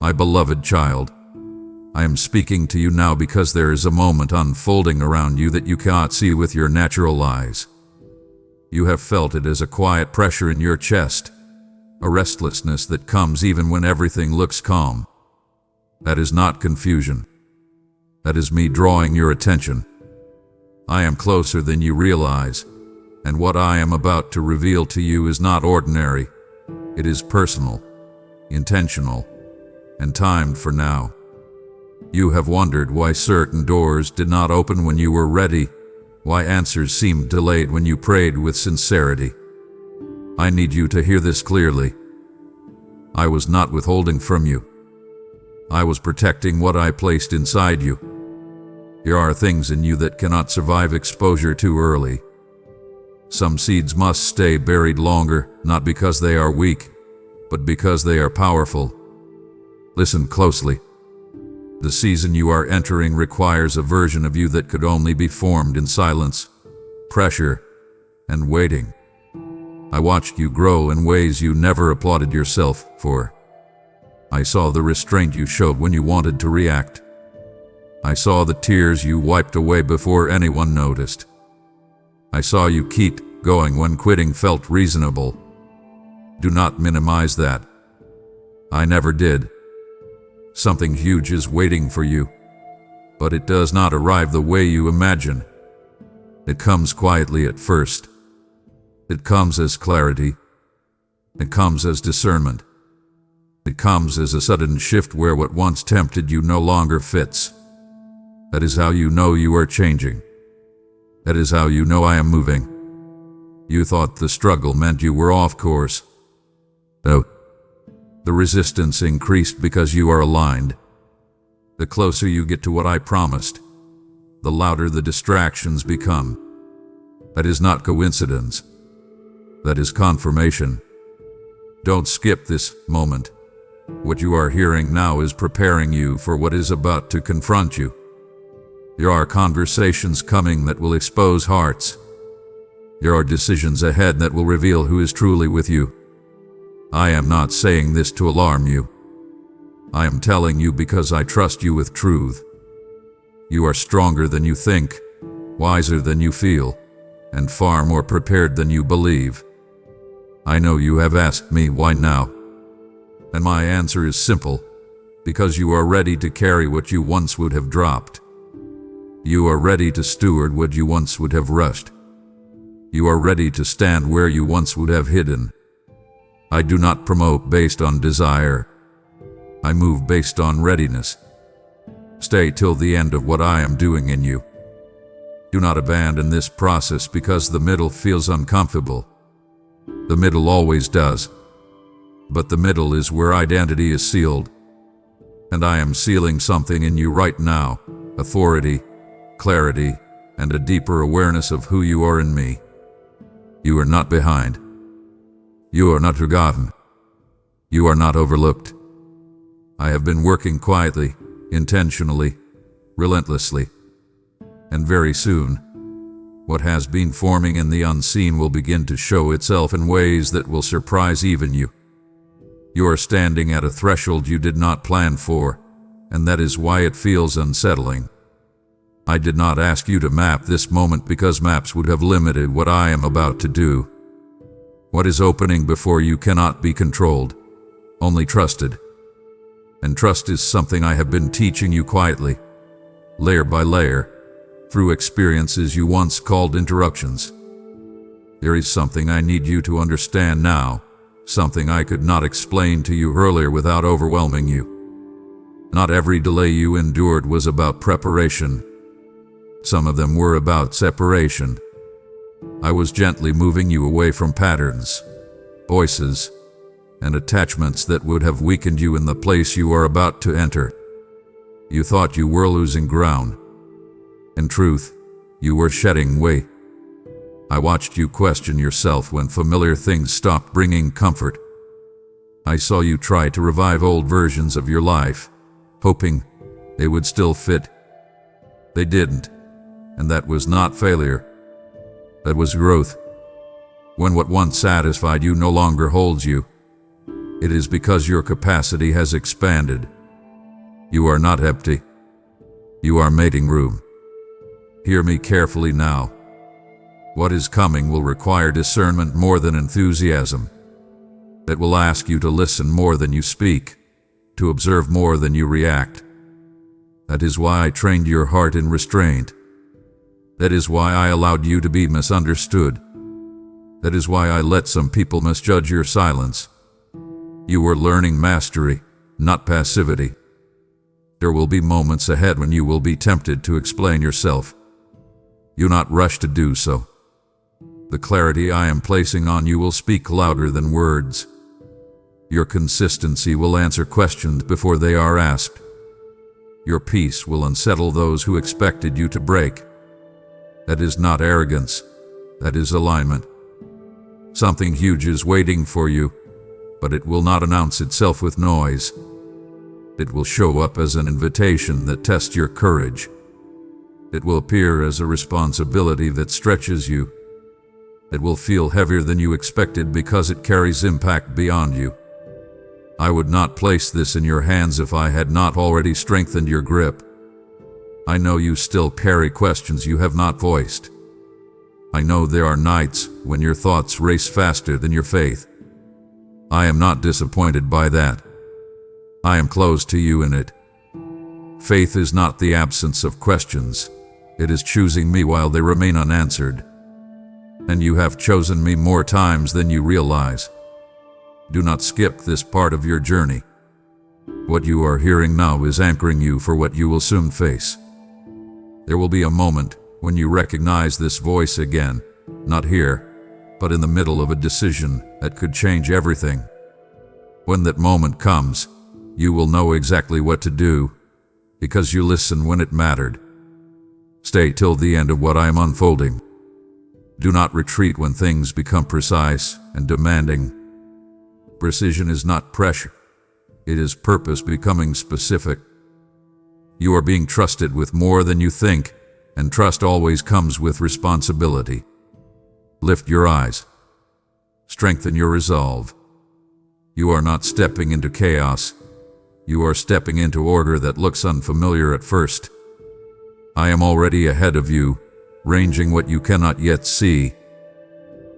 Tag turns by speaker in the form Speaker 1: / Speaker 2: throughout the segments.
Speaker 1: My beloved child, I am speaking to you now because there is a moment unfolding around you that you cannot see with your natural eyes. You have felt it as a quiet pressure in your chest, a restlessness that comes even when everything looks calm. That is not confusion. That is me drawing your attention. I am closer than you realize, and what I am about to reveal to you is not ordinary. It is personal, intentional, and timed for now. You have wondered why certain doors did not open when you were ready, why answers seemed delayed when you prayed with sincerity. I need you to hear this clearly. I was not withholding from you. I was protecting what I placed inside you. There are things in you that cannot survive exposure too early. Some seeds must stay buried longer, not because they are weak, but because they are powerful. Listen closely. The season you are entering requires a version of you that could only be formed in silence, pressure, and waiting. I watched you grow in ways you never applauded yourself for. I saw the restraint you showed when you wanted to react. I saw the tears you wiped away before anyone noticed. I saw you keep going when quitting felt reasonable. Do not minimize that. I never did. Something huge is waiting for you, but it does not arrive the way you imagine. It comes quietly at first. It comes as clarity. It comes as discernment. It comes as a sudden shift where what once tempted you no longer fits. That is how you know you are changing. That is how you know I am moving. You thought the struggle meant you were off course. No. The resistance increased because you are aligned. The closer you get to what I promised, the louder the distractions become. That is not coincidence. That is confirmation. Don't skip this moment. What you are hearing now is preparing you for what is about to confront you. There are conversations coming that will expose hearts. There are decisions ahead that will reveal who is truly with you. I am not saying this to alarm you. I am telling you because I trust you with truth. You are stronger than you think, wiser than you feel, and far more prepared than you believe. I know you have asked me why now, and my answer is simple, because you are ready to carry what you once would have dropped. You are ready to steward what you once would have rushed. You are ready to stand where you once would have hidden. I do not promote based on desire. I move based on readiness. Stay till the end of what I am doing in you. Do not abandon this process because the middle feels uncomfortable. The middle always does. But the middle is where identity is sealed. And I am sealing something in you right now: authority, clarity, and a deeper awareness of who you are in me. You are not behind. You are not forgotten. You are not overlooked. I have been working quietly, intentionally, relentlessly. And very soon, what has been forming in the unseen will begin to show itself in ways that will surprise even you. You are standing at a threshold you did not plan for, and that is why it feels unsettling. I did not ask you to map this moment because maps would have limited what I am about to do. What is opening before you cannot be controlled, only trusted. And trust is something I have been teaching you quietly, layer by layer, through experiences you once called interruptions. There is something I need you to understand now, something I could not explain to you earlier without overwhelming you. Not every delay you endured was about preparation. Some of them were about separation. I was gently moving you away from patterns, voices, and attachments that would have weakened you in the place you are about to enter. You thought you were losing ground. In truth, you were shedding weight. I watched you question yourself when familiar things stopped bringing comfort. I saw you try to revive old versions of your life, hoping they would still fit. They didn't, and that was not failure. That was growth. When what once satisfied you no longer holds you, It is because your capacity has expanded. You are not empty. You are making room. Hear me carefully now. What is coming will require discernment more than enthusiasm. It will ask you to listen more than you speak, to observe more than you react. That is why I trained your heart in restraint. That is why I allowed you to be misunderstood. That is why I let some people misjudge your silence. You were learning mastery, not passivity. There will be moments ahead when you will be tempted to explain yourself. Do not rush to do so. The clarity I am placing on you will speak louder than words. Your consistency will answer questions before they are asked. Your peace will unsettle those who expected you to break. That is not arrogance. That is alignment. Something huge is waiting for you, but it will not announce itself with noise. It will show up as an invitation that tests your courage. It will appear as a responsibility that stretches you. It will feel heavier than you expected because it carries impact beyond you. I would not place this in your hands if I had not already strengthened your grip. I know you still carry questions you have not voiced. I know there are nights when your thoughts race faster than your faith. I am not disappointed by that. I am close to you in it. Faith is not the absence of questions. It is choosing me while they remain unanswered. And you have chosen me more times than you realize. Do not skip this part of your journey. What you are hearing now is anchoring you for what you will soon face. There will be a moment when you recognize this voice again, not here, but in the middle of a decision that could change everything. When that moment comes, you will know exactly what to do, because you listened when it mattered. Stay till the end of what I am unfolding. Do not retreat when things become precise and demanding. Precision is not pressure. It is purpose becoming specific. You are being trusted with more than you think, and trust always comes with responsibility. Lift your eyes. Strengthen your resolve. You are not stepping into chaos. You are stepping into order that looks unfamiliar at first. I am already ahead of you, ranging what you cannot yet see.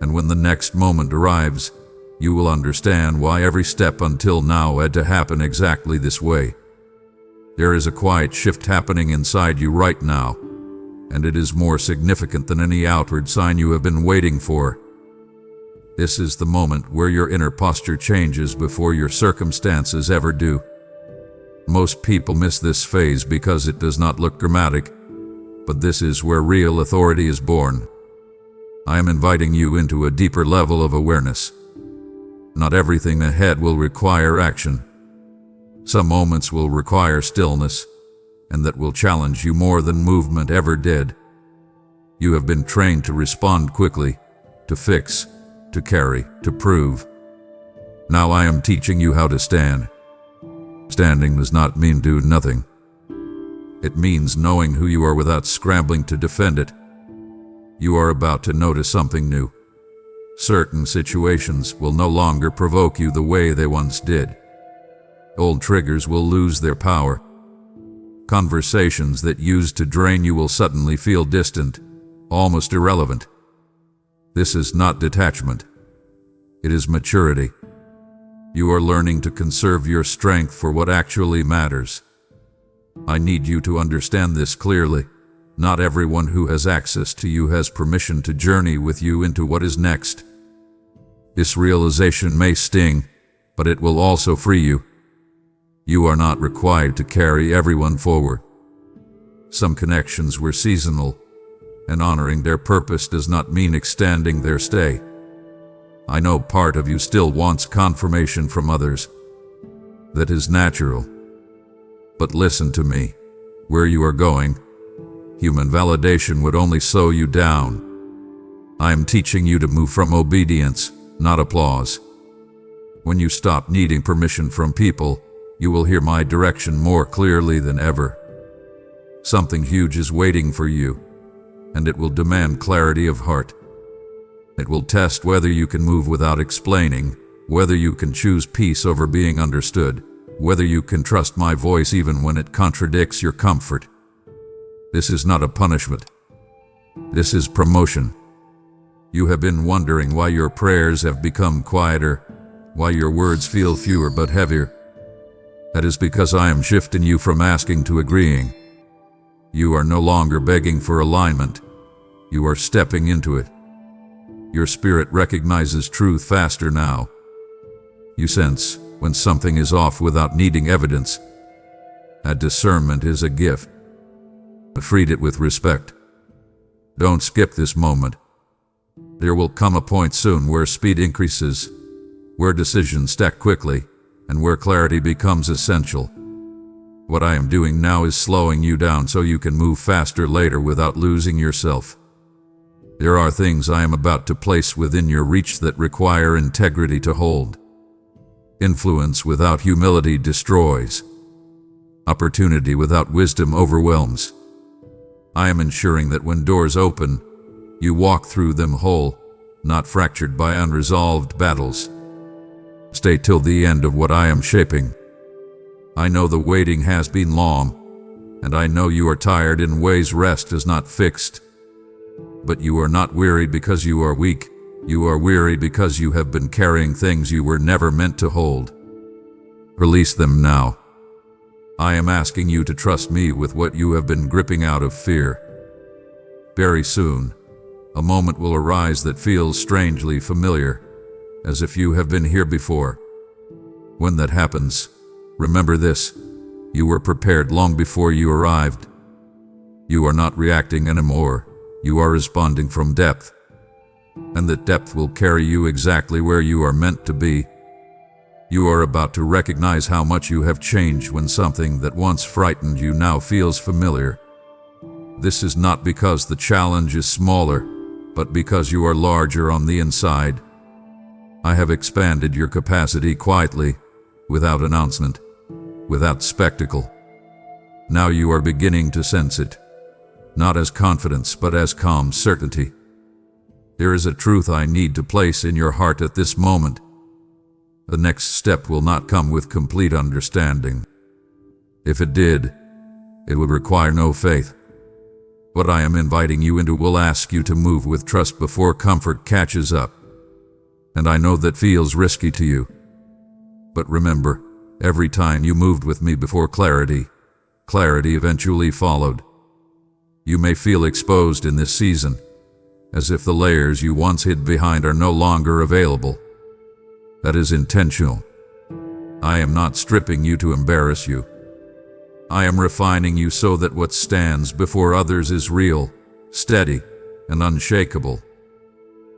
Speaker 1: And when the next moment arrives, you will understand why every step until now had to happen exactly this way. There is a quiet shift happening inside you right now, and it is more significant than any outward sign you have been waiting for. This is the moment where your inner posture changes before your circumstances ever do. Most people miss this phase because it does not look dramatic, but this is where real authority is born. I am inviting you into a deeper level of awareness. Not everything ahead will require action. Some moments will require stillness, and that will challenge you more than movement ever did. You have been trained to respond quickly, to fix, to carry, to prove. Now I am teaching you how to stand. Standing does not mean do nothing. It means knowing who you are without scrambling to defend it. You are about to notice something new. Certain situations will no longer provoke you the way they once did. Old triggers will lose their power. Conversations that used to drain you will suddenly feel distant, almost irrelevant. This is not detachment. It is maturity. You are learning to conserve your strength for what actually matters. I need you to understand this clearly. Not everyone who has access to you has permission to journey with you into what is next. This realization may sting, but it will also free you. You are not required to carry everyone forward. Some connections were seasonal, and honoring their purpose does not mean extending their stay. I know part of you still wants confirmation from others. That is natural. But listen to me. Where you are going, human validation would only slow you down. I am teaching you to move from obedience, not applause. When you stop needing permission from people, you will hear my direction more clearly than ever. Something huge is waiting for you, and it will demand clarity of heart. It will test whether you can move without explaining, whether you can choose peace over being understood, whether you can trust my voice even when it contradicts your comfort. This is not a punishment. This is promotion. You have been wondering why your prayers have become quieter, why your words feel fewer but heavier. That is because I am shifting you from asking to agreeing. You are no longer begging for alignment. You are stepping into it. Your spirit recognizes truth faster now. You sense when something is off without needing evidence. That discernment is a gift. Treat it with respect. Don't skip this moment. There will come a point soon where speed increases, where decisions stack quickly, and where clarity becomes essential. What I am doing now is slowing you down so you can move faster later without losing yourself. There are things I am about to place within your reach that require integrity to hold. Influence without humility destroys. Opportunity without wisdom overwhelms. I am ensuring that when doors open, you walk through them whole, not fractured by unresolved battles. Stay till the end of what I am shaping. I know the waiting has been long, and I know you are tired in ways rest is not fixed. But you are not weary because you are weak. You are weary because you have been carrying things you were never meant to hold. Release them now. I am asking you to trust me with what you have been gripping out of fear. Very soon, a moment will arise that feels strangely familiar, as if you have been here before. When that happens, remember this: you were prepared long before you arrived. You are not reacting anymore, you are responding from depth. And that depth will carry you exactly where you are meant to be. You are about to recognize how much you have changed when something that once frightened you now feels familiar. This is not because the challenge is smaller, but because you are larger on the inside. I have expanded your capacity quietly, without announcement, without spectacle. Now you are beginning to sense it, not as confidence but as calm certainty. There is a truth I need to place in your heart at this moment. The next step will not come with complete understanding. If it did, it would require no faith. What I am inviting you into will ask you to move with trust before comfort catches up. And I know that feels risky to you. But remember, every time you moved with me before clarity eventually followed. You may feel exposed in this season, as if the layers you once hid behind are no longer available. That is intentional. I am not stripping you to embarrass you. I am refining you so that what stands before others is real, steady, and unshakable.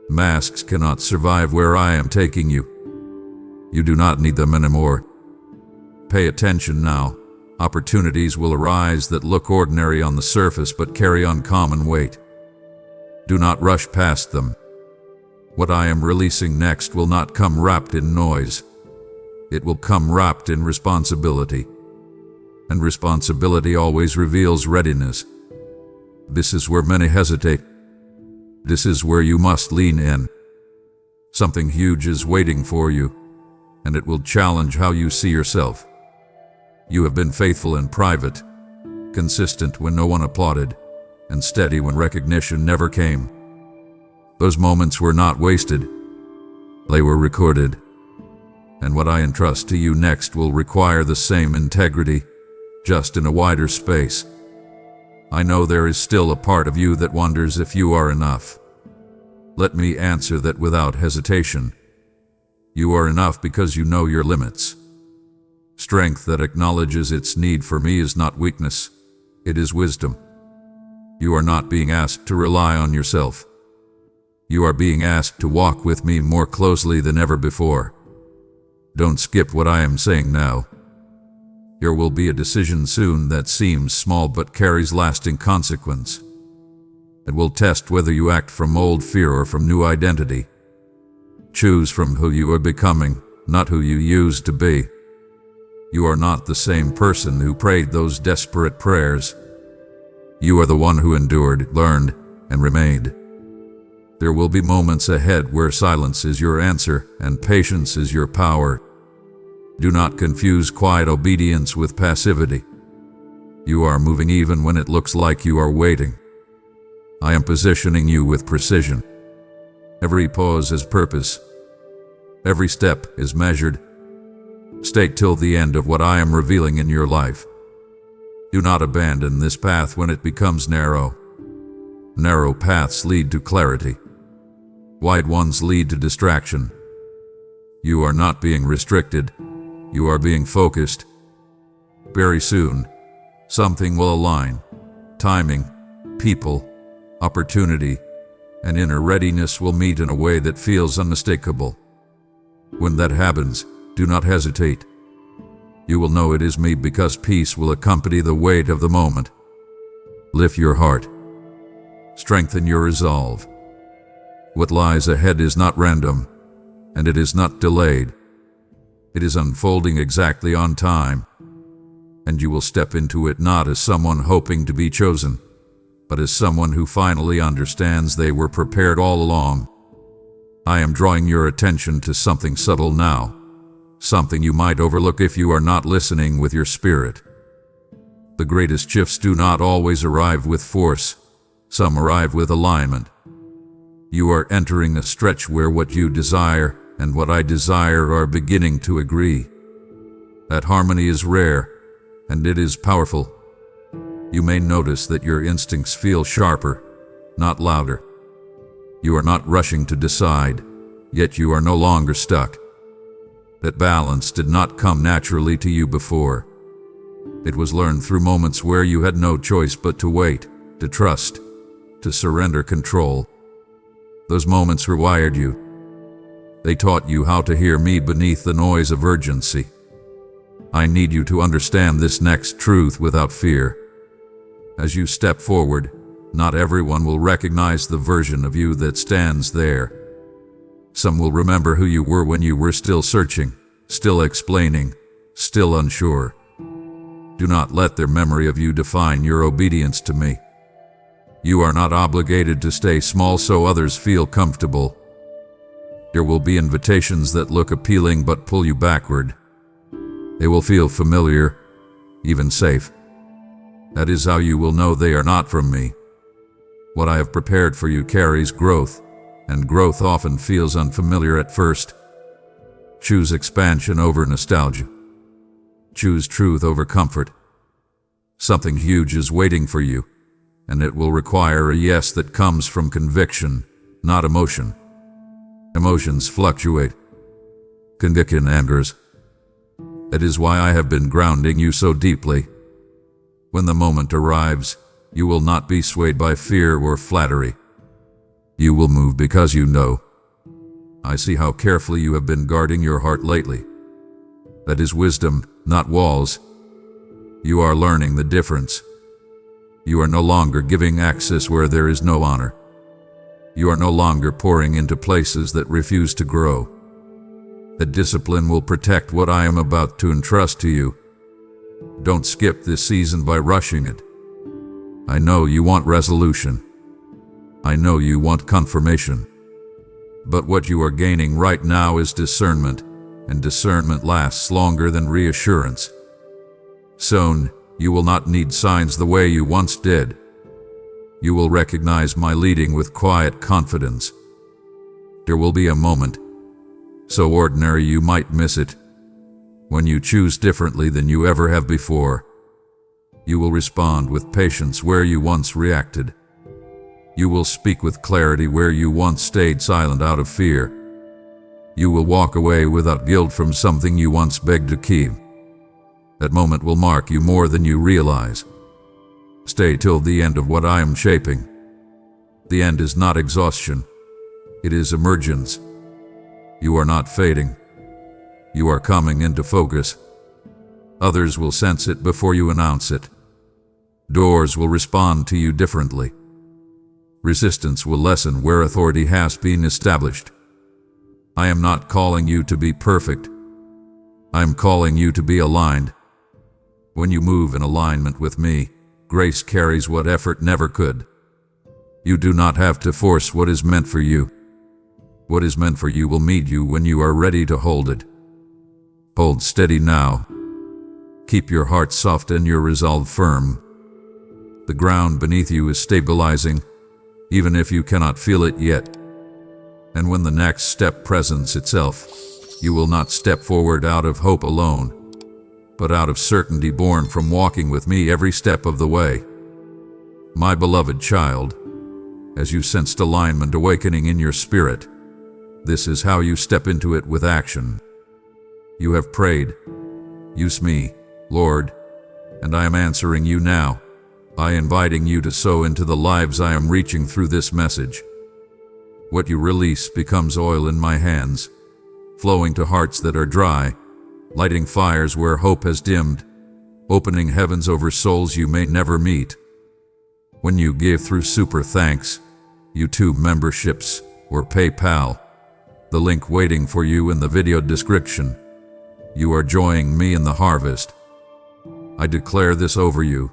Speaker 1: Masks cannot survive where I am taking you. You do not need them anymore. Pay attention now. Opportunities will arise that look ordinary on the surface but carry uncommon weight. Do not rush past them. What I am releasing next will not come wrapped in noise. It will come wrapped in responsibility. And responsibility always reveals readiness. This is where many hesitate. This is where you must lean in. Something huge is waiting for you, and it will challenge how you see yourself. You have been faithful in private, consistent when no one applauded, and steady when recognition never came. Those moments were not wasted. They were recorded. And what I entrust to you next will require the same integrity, just in a wider space. I know there is still a part of you that wonders if you are enough. Let me answer that without hesitation. You are enough because you know your limits. Strength that acknowledges its need for me is not weakness, it is wisdom. You are not being asked to rely on yourself. You are being asked to walk with me more closely than ever before. Don't skip what I am saying now. There will be a decision soon that seems small but carries lasting consequence. It will test whether you act from old fear or from new identity. Choose from who you are becoming, not who you used to be. You are not the same person who prayed those desperate prayers. You are the one who endured, learned, and remained. There will be moments ahead where silence is your answer and patience is your power. Do not confuse quiet obedience with passivity. You are moving even when it looks like you are waiting. I am positioning you with precision. Every pause is purpose. Every step is measured. Stay till the end of what I am revealing in your life. Do not abandon this path when it becomes narrow. Narrow paths lead to clarity. Wide ones lead to distraction. You are not being restricted. You are being focused. Very soon, something will align. Timing, people, opportunity, and inner readiness will meet in a way that feels unmistakable. When that happens, do not hesitate. You will know it is me because peace will accompany the weight of the moment. Lift your heart. Strengthen your resolve. What lies ahead is not random, and it is not delayed. It is unfolding exactly on time, and you will step into it not as someone hoping to be chosen, but as someone who finally understands they were prepared all along. I am drawing your attention to something subtle now, something you might overlook if you are not listening with your spirit. The greatest shifts do not always arrive with force. Some arrive with alignment. You are entering a stretch where what you desire and what I desire are beginning to agree. That harmony is rare, and it is powerful. You may notice that your instincts feel sharper, not louder. You are not rushing to decide, yet you are no longer stuck. That balance did not come naturally to you before. It was learned through moments where you had no choice but to wait, to trust, to surrender control. Those moments rewired you. They taught you how to hear me beneath the noise of urgency. I need you to understand this next truth without fear. As you step forward, not everyone will recognize the version of you that stands there. Some will remember who you were when you were still searching, still explaining, still unsure. Do not let their memory of you define your obedience to me. You are not obligated to stay small so others feel comfortable. There will be invitations that look appealing but pull you backward. They will feel familiar, even safe. That is how you will know they are not from me. What I have prepared for you carries growth, and growth often feels unfamiliar at first. Choose expansion over nostalgia. Choose truth over comfort. Something huge is waiting for you, and it will require a yes that comes from conviction, not emotion. Emotions fluctuate. Conviction angers. That is why I have been grounding you so deeply. When the moment arrives, you will not be swayed by fear or flattery. You will move because you know. I see how carefully you have been guarding your heart lately. That is wisdom, not walls. You are learning the difference. You are no longer giving access where there is no honor. You are no longer pouring into places that refuse to grow. That discipline will protect what I am about to entrust to you. Don't skip this season by rushing it. I know you want resolution. I know you want confirmation. But what you are gaining right now is discernment, and discernment lasts longer than reassurance. Soon, you will not need signs the way you once did. You will recognize my leading with quiet confidence. There will be a moment, so ordinary you might miss it, when you choose differently than you ever have before. You will respond with patience where you once reacted. You will speak with clarity where you once stayed silent out of fear. You will walk away without guilt from something you once begged to keep. That moment will mark you more than you realize. Stay till the end of what I am shaping. The end is not exhaustion. It is emergence. You are not fading. You are coming into focus. Others will sense it before you announce it. Doors will respond to you differently. Resistance will lessen where authority has been established. I am not calling you to be perfect. I am calling you to be aligned. When you move in alignment with me, grace carries what effort never could. You do not have to force what is meant for you. What is meant for you will meet you when you are ready to hold it. Hold steady now. Keep your heart soft and your resolve firm. The ground beneath you is stabilizing, even if you cannot feel it yet. And when the next step presents itself, you will not step forward out of hope alone, but out of certainty born from walking with me every step of the way. My beloved child, as you sensed alignment awakening in your spirit, this is how you step into it with action. You have prayed, "Use me, Lord," and I am answering you now by inviting you to sow into the lives I am reaching through this message. What you release becomes oil in my hands, flowing to hearts that are dry, lighting fires where hope has dimmed, opening heavens over souls you may never meet. When you give through Super Thanks, YouTube memberships, or PayPal, the link waiting for you in the video description, you are joining me in the harvest. I declare this over you.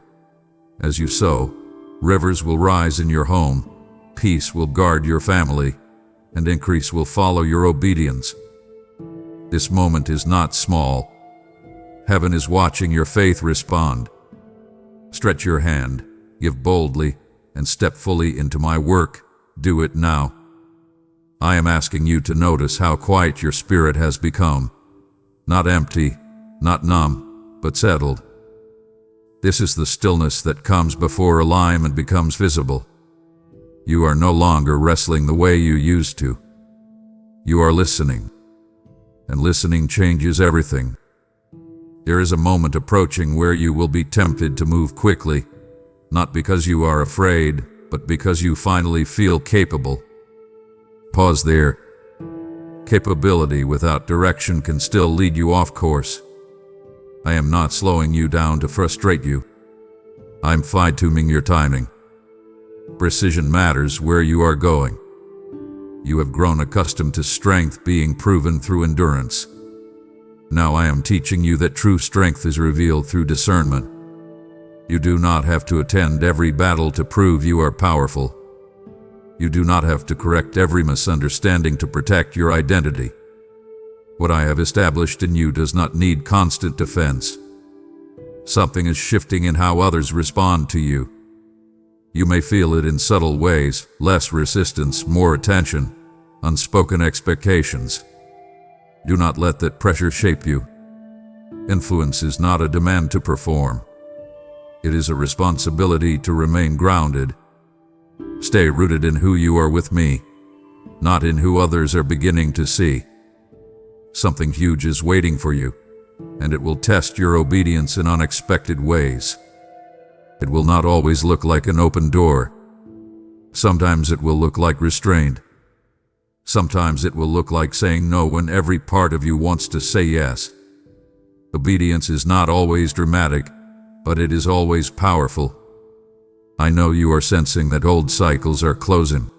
Speaker 1: As you sow, rivers will rise in your home, peace will guard your family, and increase will follow your obedience. This moment is not small. Heaven is watching your faith respond. Stretch your hand, give boldly, and step fully into my work. Do it now. I am asking you to notice how quiet your spirit has become. Not empty, not numb, but settled. This is the stillness that comes before alignment becomes visible. You are no longer wrestling the way you used to. You are listening. And listening changes everything. There is a moment approaching where you will be tempted to move quickly, not because you are afraid, but because you finally feel capable. Pause there. Capability without direction can still lead you off course. I am not slowing you down to frustrate you. I'm fine-tuning your timing. Precision matters where you are going. You have grown accustomed to strength being proven through endurance. Now I am teaching you that true strength is revealed through discernment. You do not have to attend every battle to prove you are powerful. You do not have to correct every misunderstanding to protect your identity. What I have established in you does not need constant defense. Something is shifting in how others respond to you. You may feel it in subtle ways: less resistance, more attention, unspoken expectations. Do not let that pressure shape you. Influence is not a demand to perform. It is a responsibility to remain grounded. Stay rooted in who you are with me, not in who others are beginning to see. Something huge is waiting for you, and it will test your obedience in unexpected ways. It will not always look like an open door. Sometimes it will look like restraint. Sometimes it will look like saying no when every part of you wants to say yes. Obedience is not always dramatic, but it is always powerful. I know you are sensing that old cycles are closing.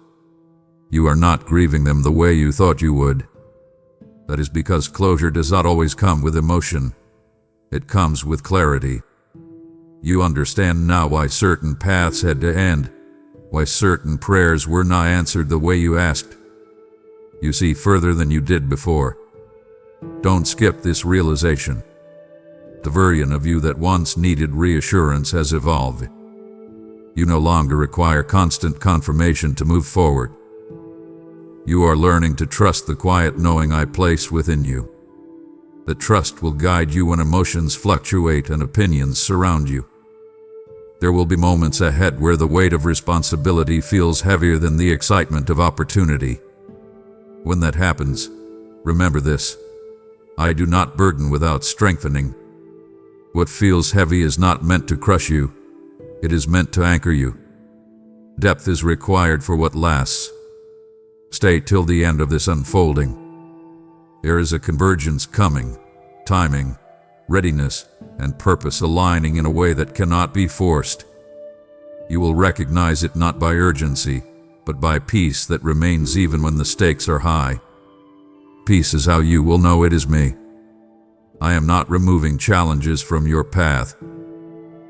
Speaker 1: You are not grieving them the way you thought you would. That is because closure does not always come with emotion. It comes with clarity. You understand now why certain paths had to end, why certain prayers were not answered the way you asked. You see further than you did before. Don't skip this realization. The version of you that once needed reassurance has evolved. You no longer require constant confirmation to move forward. You are learning to trust the quiet knowing I place within you. The trust will guide you when emotions fluctuate and opinions surround you. There will be moments ahead where the weight of responsibility feels heavier than the excitement of opportunity. When that happens, remember this: I do not burden without strengthening. What feels heavy is not meant to crush you. It is meant to anchor you. Depth is required for what lasts. Stay till the end of this unfolding. There is a convergence coming, timing, readiness, and purpose aligning in a way that cannot be forced. You will recognize it not by urgency, but by peace that remains even when the stakes are high. Peace is how you will know it is me. I am not removing challenges from your path.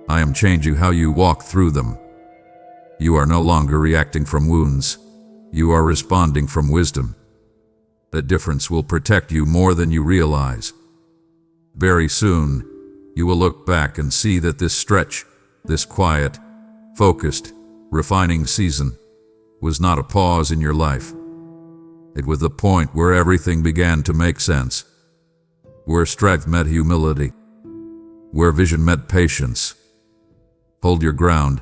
Speaker 1: I am changing how you walk through them. You are no longer reacting from wounds. You are responding from wisdom. That difference will protect you more than you realize. Very soon, you will look back and see that this stretch, this quiet, focused, refining season, was not a pause in your life. It was the point where everything began to make sense, where strength met humility, where vision met patience. Hold your ground.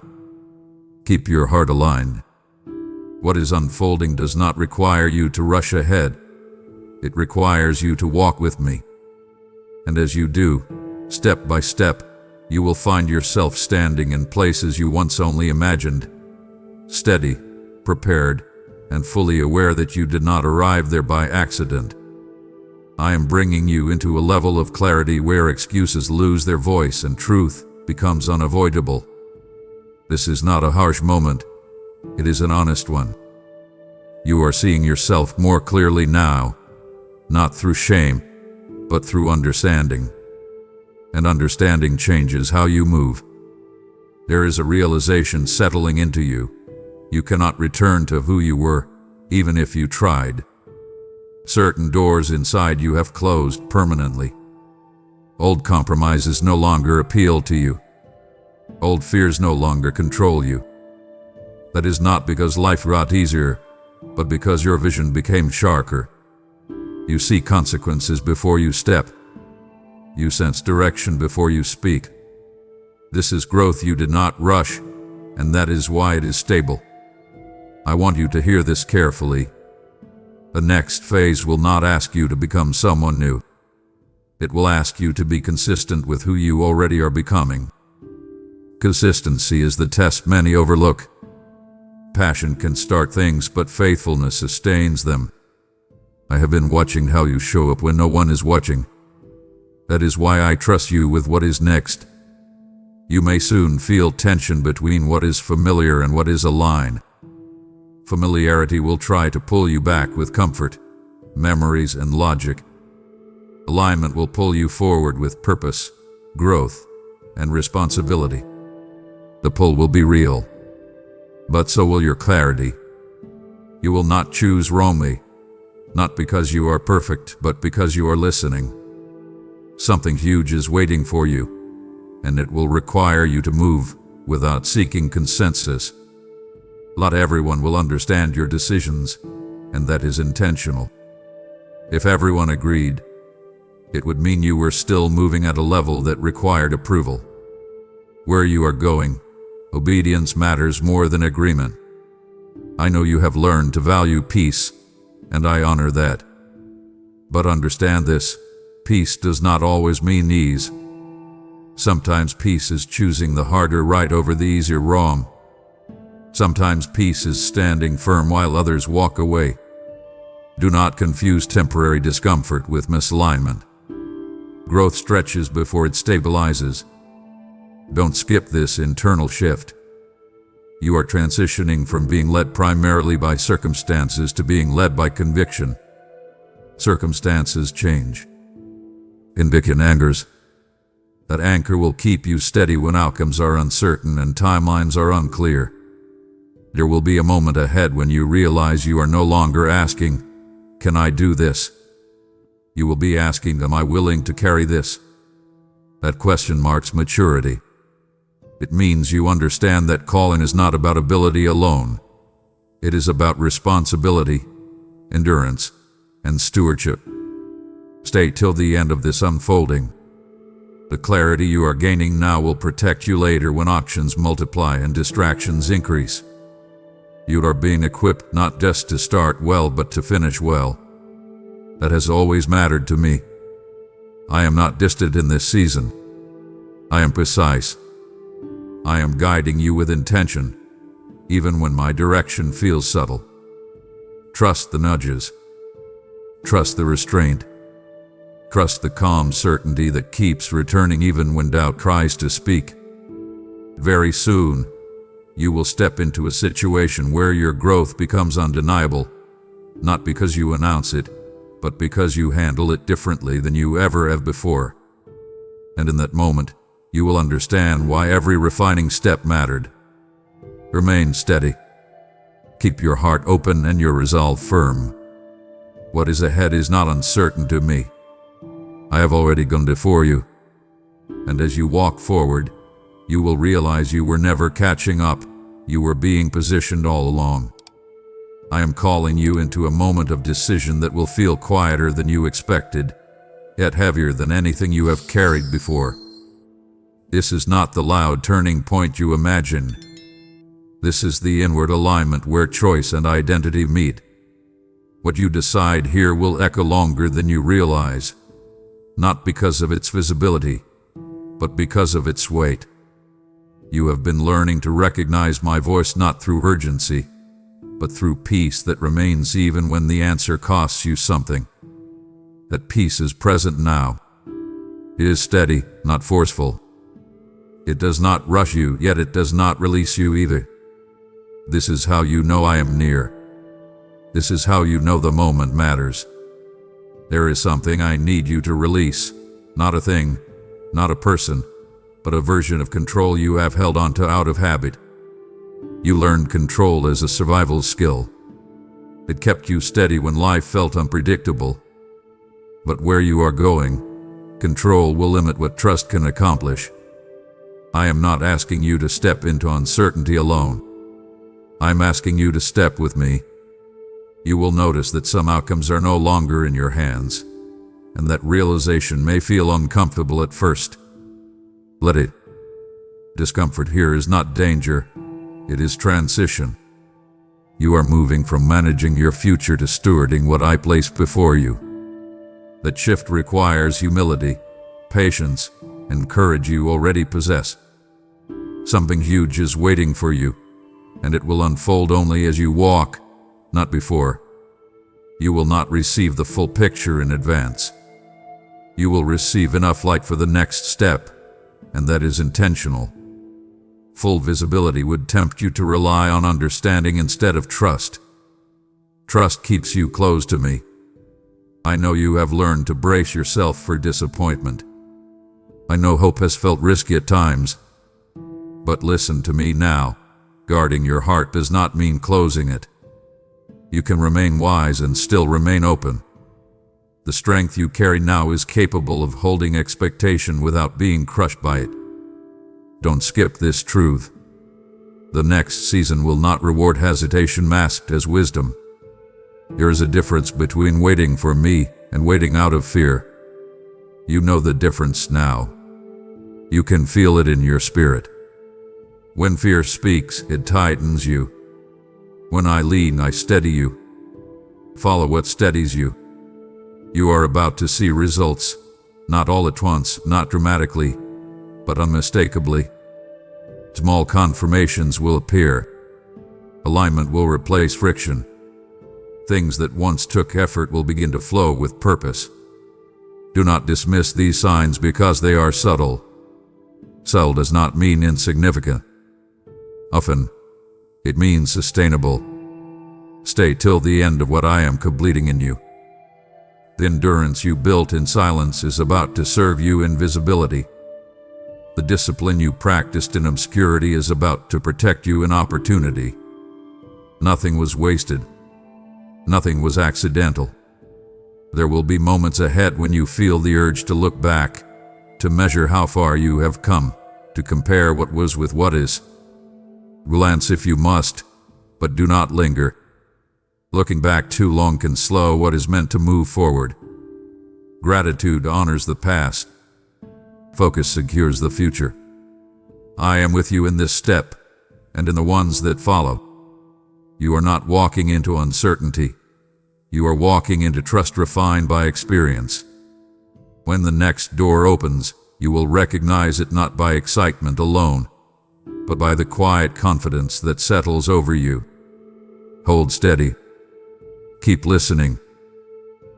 Speaker 1: Keep your heart aligned. What is unfolding does not require you to rush ahead. It requires you to walk with me. And as you do, step by step, you will find yourself standing in places you once only imagined, steady, prepared, and fully aware that you did not arrive there by accident. I am bringing you into a level of clarity where excuses lose their voice and truth becomes unavoidable. This is not a harsh moment. It is an honest one. You are seeing yourself more clearly now, not through shame, but through understanding. And understanding changes how you move. There is a realization settling into you. You cannot return to who you were, even if you tried. Certain doors inside you have closed permanently. Old compromises no longer appeal to you. Old fears no longer control you. That is not because life got easier, but because your vision became sharper. You see consequences before you step. You sense direction before you speak. This is growth you did not rush, and that is why it is stable. I want you to hear this carefully. The next phase will not ask you to become someone new. It will ask you to be consistent with who you already are becoming. Consistency is the test many overlook. Passion can start things, but faithfulness sustains them. I have been watching how you show up when no one is watching. That is why I trust you with what is next. You may soon feel tension between what is familiar and what is aligned. Familiarity will try to pull you back with comfort, memories, and logic. Alignment will pull you forward with purpose, growth, and responsibility. The pull will be real, but so will your clarity. You will not choose wrongly, not because you are perfect, but because you are listening. Something huge is waiting for you, and it will require you to move without seeking consensus. Not everyone will understand your decisions, and that is intentional. If everyone agreed, it would mean you were still moving at a level that required approval. Where you are going, obedience matters more than agreement. I know you have learned to value peace, and I honor that. But understand this, peace does not always mean ease. Sometimes peace is choosing the harder right over the easier wrong. Sometimes peace is standing firm while others walk away. Do not confuse temporary discomfort with misalignment. Growth stretches before it stabilizes. Don't skip this internal shift. You are transitioning from being led primarily by circumstances to being led by conviction. Circumstances change. Conviction anchors. That anchor will keep you steady when outcomes are uncertain and timelines are unclear. There will be a moment ahead when you realize you are no longer asking, "Can I do this?" You will be asking, "Am I willing to carry this?" That question marks maturity. It means you understand that calling is not about ability alone. It is about responsibility, endurance, and stewardship. Stay till the end of this unfolding. The clarity you are gaining now will protect you later when options multiply and distractions increase. You are being equipped not just to start well, but to finish well. That has always mattered to me. I am not distant in this season. I am precise. I am guiding you with intention, even when my direction feels subtle. Trust the nudges. Trust the restraint. Trust the calm certainty that keeps returning even when doubt tries to speak. Very soon, you will step into a situation where your growth becomes undeniable, not because you announce it, but because you handle it differently than you ever have before. And in that moment, you will understand why every refining step mattered. Remain steady. Keep your heart open and your resolve firm. What is ahead is not uncertain to me. I have already gone before you. And as you walk forward, you will realize you were never catching up, you were being positioned all along. I am calling you into a moment of decision that will feel quieter than you expected, yet heavier than anything you have carried before. This is not the loud turning point you imagine. This is the inward alignment where choice and identity meet. What you decide here will echo longer than you realize, not because of its visibility, but because of its weight. You have been learning to recognize my voice not through urgency, but through peace that remains even when the answer costs you something. That peace is present now. It is steady, not forceful. It does not rush you, yet it does not release you either. This is how you know I am near. This is how you know the moment matters. There is something I need you to release, not a thing, not a person, but a version of control you have held onto out of habit. You learned control as a survival skill. It kept you steady when life felt unpredictable. But where you are going, control will limit what trust can accomplish. I am not asking you to step into uncertainty alone. I'm asking you to step with me. You will notice that some outcomes are no longer in your hands, and that realization may feel uncomfortable at first. Let it. Discomfort here is not danger, it is transition. You are moving from managing your future to stewarding what I placed before you. That shift requires humility, patience, and courage you already possess. Something huge is waiting for you, and it will unfold only as you walk, not before. You will not receive the full picture in advance. You will receive enough light for the next step, and that is intentional. Full visibility would tempt you to rely on understanding instead of trust. Trust keeps you close to me. I know you have learned to brace yourself for disappointment. I know hope has felt risky at times. But listen to me now. Guarding your heart does not mean closing it. You can remain wise and still remain open. The strength you carry now is capable of holding expectation without being crushed by it. Don't skip this truth. The next season will not reward hesitation masked as wisdom. There is a difference between waiting for me and waiting out of fear. You know the difference now. You can feel it in your spirit. When fear speaks, it tightens you. When I lean, I steady you. Follow what steadies you. You are about to see results, not all at once, not dramatically, but unmistakably. Small confirmations will appear. Alignment will replace friction. Things that once took effort will begin to flow with purpose. Do not dismiss these signs because they are subtle. Subtle does not mean insignificant. Often, it means sustainable. Stay till the end of what I am completing in you. The endurance you built in silence is about to serve you in visibility. The discipline you practiced in obscurity is about to protect you in opportunity. Nothing was wasted. Nothing was accidental. There will be moments ahead when you feel the urge to look back, to measure how far you have come, to compare what was with what is. Glance if you must, but do not linger. Looking back too long can slow what is meant to move forward. Gratitude honors the past. Focus secures the future. I am with you in this step, and in the ones that follow. You are not walking into uncertainty. You are walking into trust refined by experience. When the next door opens, you will recognize it not by excitement alone, but by the quiet confidence that settles over you. Hold steady. Keep listening.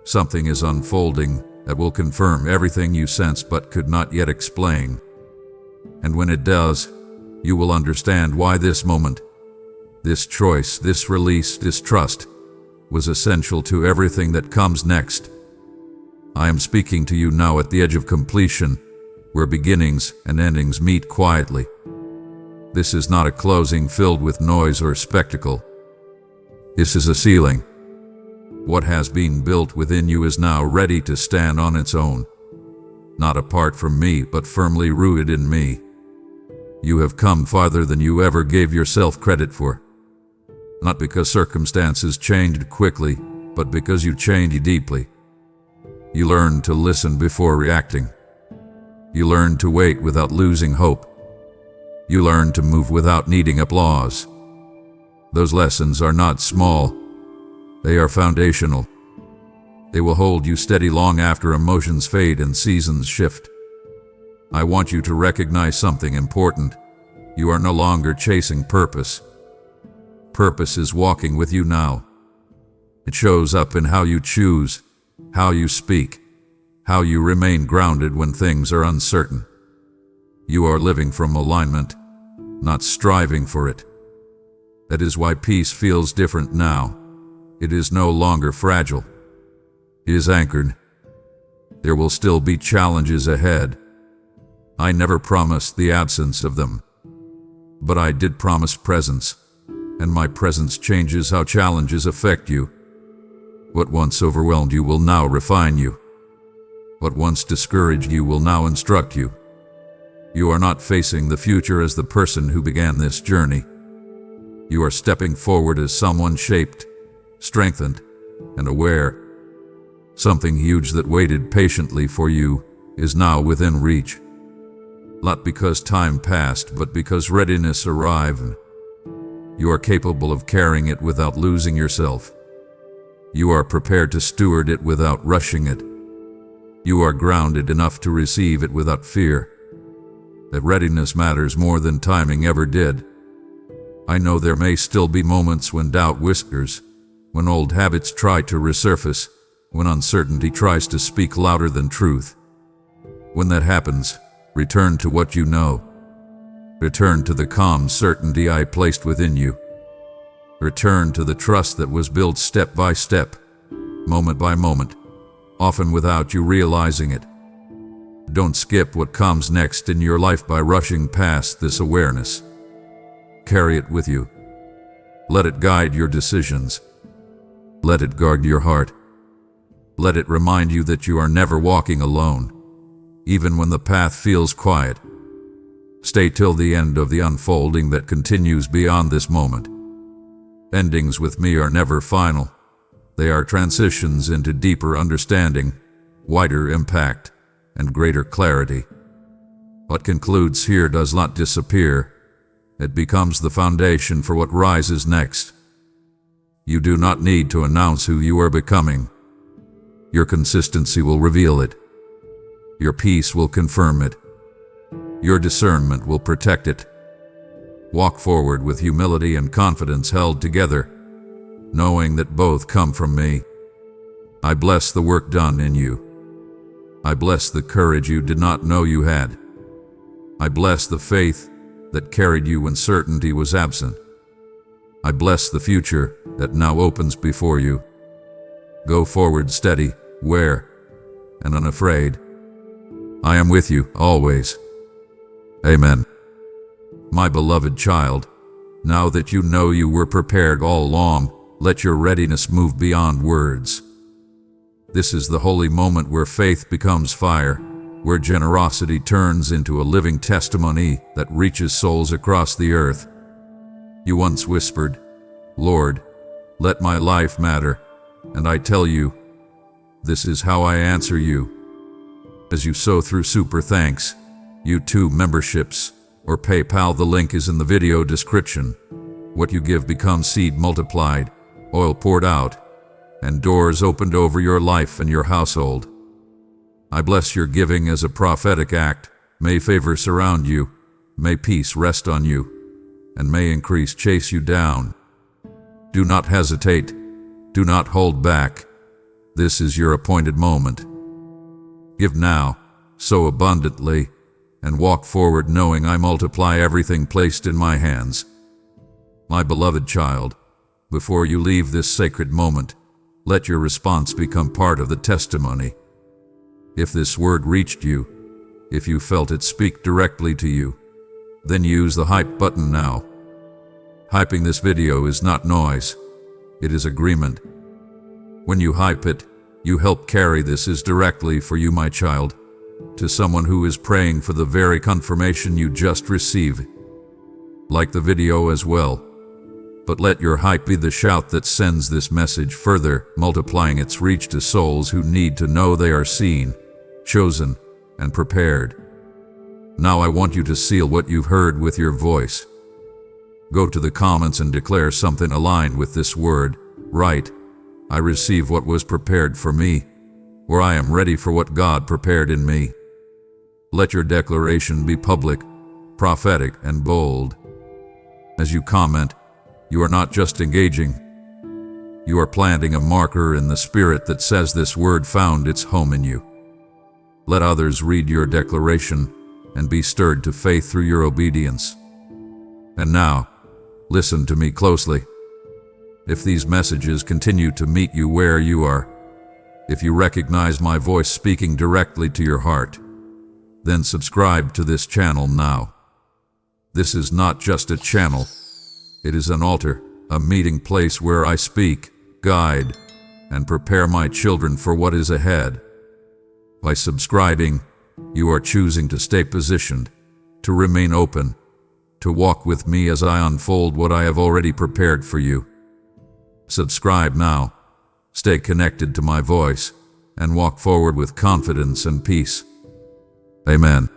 Speaker 1: Something is unfolding that will confirm everything you sense but could not yet explain. And when it does, you will understand why this moment, this choice, this release, this trust, was essential to everything that comes next. I am speaking to you now at the edge of completion, where beginnings and endings meet quietly. This is not a closing filled with noise or spectacle. This is a ceiling. What has been built within you is now ready to stand on its own. Not apart from me, but firmly rooted in me. You have come farther than you ever gave yourself credit for. Not because circumstances changed quickly, but because you changed deeply. You learned to listen before reacting. You learned to wait without losing hope. You learned to move without needing applause. Those lessons are not small. They are foundational. They will hold you steady long after emotions fade and seasons shift. I want you to recognize something important. You are no longer chasing purpose. Purpose is walking with you now. It shows up in how you choose, how you speak, how you remain grounded when things are uncertain. You are living from alignment, not striving for it. That is why peace feels different now. It is no longer fragile. It is anchored. There will still be challenges ahead. I never promised the absence of them. But I did promise presence, and my presence changes how challenges affect you. What once overwhelmed you will now refine you. What once discouraged you will now instruct you. You are not facing the future as the person who began this journey. You are stepping forward as someone shaped, strengthened, and aware. Something huge that waited patiently for you is now within reach. Not because time passed, but because readiness arrived. You are capable of carrying it without losing yourself. You are prepared to steward it without rushing it. You are grounded enough to receive it without fear. That readiness matters more than timing ever did. I know there may still be moments when doubt whispers, when old habits try to resurface, when uncertainty tries to speak louder than truth. When that happens, return to what you know. Return to the calm certainty I placed within you. Return to the trust that was built step by step, moment by moment, often without you realizing it. Don't skip what comes next in your life by rushing past this awareness. Carry it with you. Let it guide your decisions. Let it guard your heart. Let it remind you that you are never walking alone, even when the path feels quiet. Stay till the end of the unfolding that continues beyond this moment. Endings with me are never final. They are transitions into deeper understanding, wider impact, and greater clarity. What concludes here does not disappear. It becomes the foundation for what rises next. You do not need to announce who you are becoming. Your consistency will reveal it. Your peace will confirm it. Your discernment will protect it. Walk forward with humility and confidence held together, knowing that both come from me. I bless the work done in you. I bless the courage you did not know you had. I bless the faith that carried you when certainty was absent. I bless the future that now opens before you. Go forward steady, aware, and unafraid. I am with you always. Amen. My beloved child, now that you know you were prepared all along, let your readiness move beyond words. This is the holy moment where faith becomes fire, where generosity turns into a living testimony that reaches souls across the earth. You once whispered, "Lord, let my life matter," and I tell you, this is how I answer you. As you sow through Super Thanks, YouTube memberships, or PayPal, the link is in the video description. What you give becomes seed multiplied, oil poured out, and doors opened over your life and your household. I bless your giving as a prophetic act. May favor surround you, may peace rest on you, and may increase chase you down. Do not hesitate, do not hold back. This is your appointed moment. Give now, sow abundantly, and walk forward knowing I multiply everything placed in my hands. My beloved child, before you leave this sacred moment, let your response become part of the testimony. If this word reached you, if you felt it speak directly to you, then use the hype button now. Hyping this video is not noise, it is agreement. When you hype it, you help carry this is directly for you, my child, to someone who is praying for the very confirmation you just received. Like the video as well, but let your hype be the shout that sends this message further, multiplying its reach to souls who need to know they are seen, chosen, and prepared. Now I want you to seal what you've heard with your voice. Go to the comments and declare something aligned with this word. Write, I receive what was prepared for me, or I am ready for what God prepared in me. Let your declaration be public, prophetic, and bold. As you comment, you are not just engaging. You are planting a marker in the spirit that says this word found its home in you. Let others read your declaration and be stirred to faith through your obedience. And now, listen to me closely. If these messages continue to meet you where you are, if you recognize my voice speaking directly to your heart, then subscribe to this channel now. This is not just a channel, it is an altar, a meeting place where I speak, guide, and prepare my children for what is ahead. By subscribing, you are choosing to stay positioned, to remain open, to walk with me as I unfold what I have already prepared for you. Subscribe now, stay connected to my voice, and walk forward with confidence and peace. Amen.